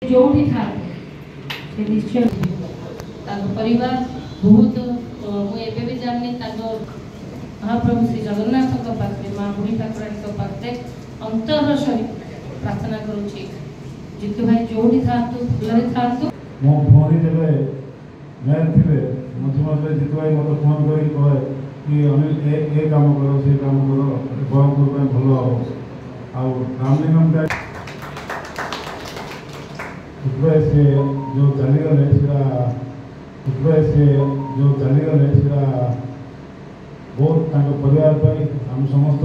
जो भी था निश्चय परिवार बहुत मुझे भी जानी महाप्रभु श्री जगन्नाथ पाखे माँ बुढ़ी ठाकुराणी पाखे अंतर सहित प्रार्थना करुच्ची जितु भाई जो भी था भलि था मो भौरी जब मेयर थे मझे मझे जितु भाई मत फोन कर कहे कि अनिल ए काम कर से काम कर ब्रह्मपुर भल हम रामलिंगम से जो चलीगले से जो चलीगले बहुत परिवार आम समस्त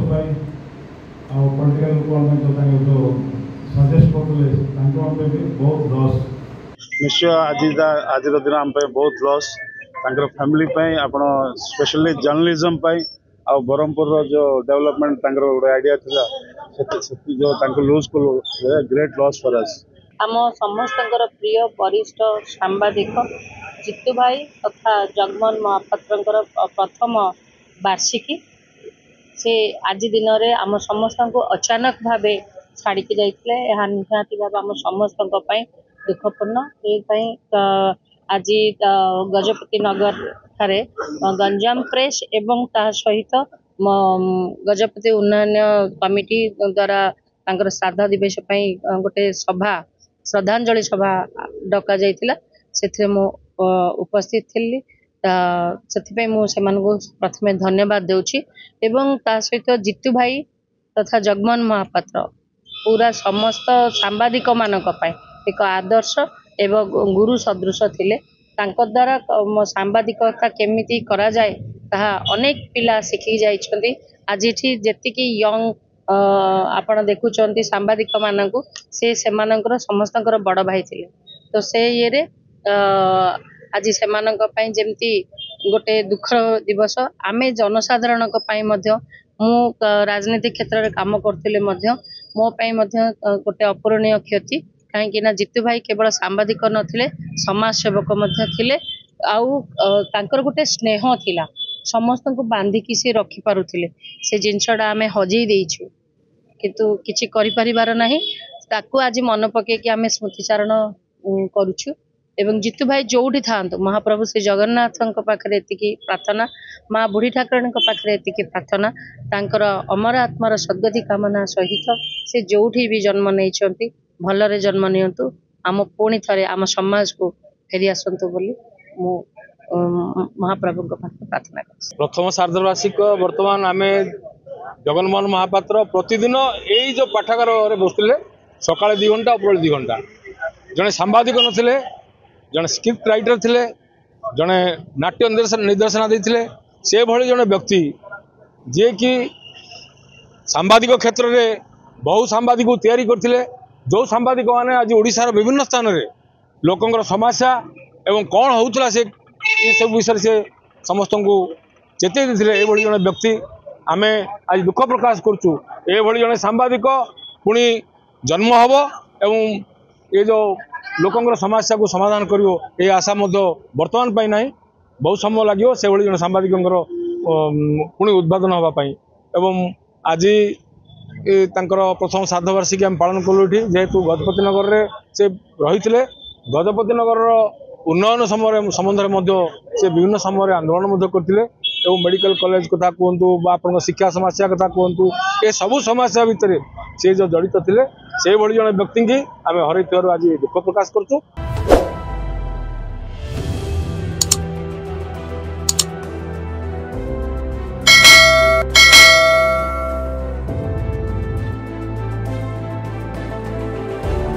पॉलिटिकल लोक जो सजेस्ट करते भी बहुत लॉस निश्चय आज दिन आम बहुत लॉस फैमिली आपण स्पेशली जर्नलिज्म आ ब्रह्मपुर जो डेवलपमेंट गोटे आइडिया थी जो लूज को ग्रेट लॉस फॉर अस आम समस्त प्रिय वरिष्ठ सांबादिक जितु भाई तथा जगमोहन महापात्र प्रथम वार्षिकी से आज दिन में आम समस्त को अचानक भाव छाड़ी जाते निहाती भाव आम समस्त दुखपूर्ण आज गजपति नगर ठारे गंजाम प्रेस एवं ता सहित गजपति उन्नयन कमिटी द्वारा श्राद्ध दिवस गोटे सभा श्रद्धांजलि सभा डका जाइतिला से मु उपस्थित थी से प्रथमे धन्यवाद देउछि एवं ता सहित जितु भाई तथा जगमोहन महापात्र पूरा समस्त सांबादिक मानक एक आदर्श एवं गुरु सदृश थिले तांको द्वारा सांबादिकता केमिति करा जाए ताहा अनेक पिला शिखी जाइछन्ति आज एठी जेतिकी यंग आपण देखुचंती सांबादिक मानकु से सेमानकर समस्तकर बड़ भाई थिले तो से ये आज सेमानक पई जेमती गोटे दुख दिवस आमे जनसाधारण मु राजनीति क्षेत्र में काम करथिले मध्य मो पई मध्य गोटे अपूरणीय क्षति कहीं ना जितु भाई केवल सांबादिक नथिले समाज सेवक मध्य थिले आउ तांकर गोटे स्नेह थिला समस्त को बांधिकी से रखि पारुथिले से जिनसडा आमे हजेई देइछु किंतु किछि करि परिवार नाही ताकू आज मन पके कि आमे स्मृतिचारण करूछु एवं जितु भाई जोठी थांतु महाप्रभु श्री जगन्नाथ पाखरे एतिकी प्रार्थना माँ बुढ़ी ठाकुराणी पाखरे एतिकी प्रार्थना तांकर अमर आत्मार सद्गति कामना सहित से जोठी भी जन्म नहीं भलरे जन्म नियंतु आम पुणी थरे आम समाज को फेरी आसंतु बोली मु महाप्रभु प्रार्थना कर प्रथम श्राद्धवार्षिक वर्तमान आम जगनमोहन महापात्र प्रतिदिन यही जो पाठागार बसुले सकाଳେ 2 घंटा उपरोल 2 घंटा जड़े सांबादिक नथिले जड़े स्क्रिप्ट राइटर थिले जड़े नाट्य निर्देशना देते से भली जड़े व्यक्ति जे कि सांबादिक क्षेत्र में बहु सांबादिक तैयारी करथिले जो सांबादिक माने आज ओडिशार विभिन्न स्थान में लोकंकर समस्या एवं कौन होउतला से ये सब विषय से समस्त को चेते देथिले ए भली जड़े व्यक्ति आमे आज दुख प्रकाश करचु ए भली जड़े सांबादिक पुणी जन्म हब एवं ये जो लोकंकर समस्या को समाधान करियो ए आशा मध्य वर्तमान पाई नाही बहुत समय लागियो से भली जड़े सांबादिकंकर पुणी उद्घाटन हवा पाई एवं आज तांकर प्रथम श्राद्धवार्षिकी आम पालन कलु जेहेतु गजपति नगर रे से रही गजपति नगर उन्नयन संबंध में से विभिन्न समय आंदोलन करते मेडिकल कॉलेज कथा कहतु शिक्षा समस्या कथा कहतु ये सबू समस्या भितर से जो जड़ित थे से भली जड़े व्यक्ति की आम हरई आज दुख प्रकाश करूँ।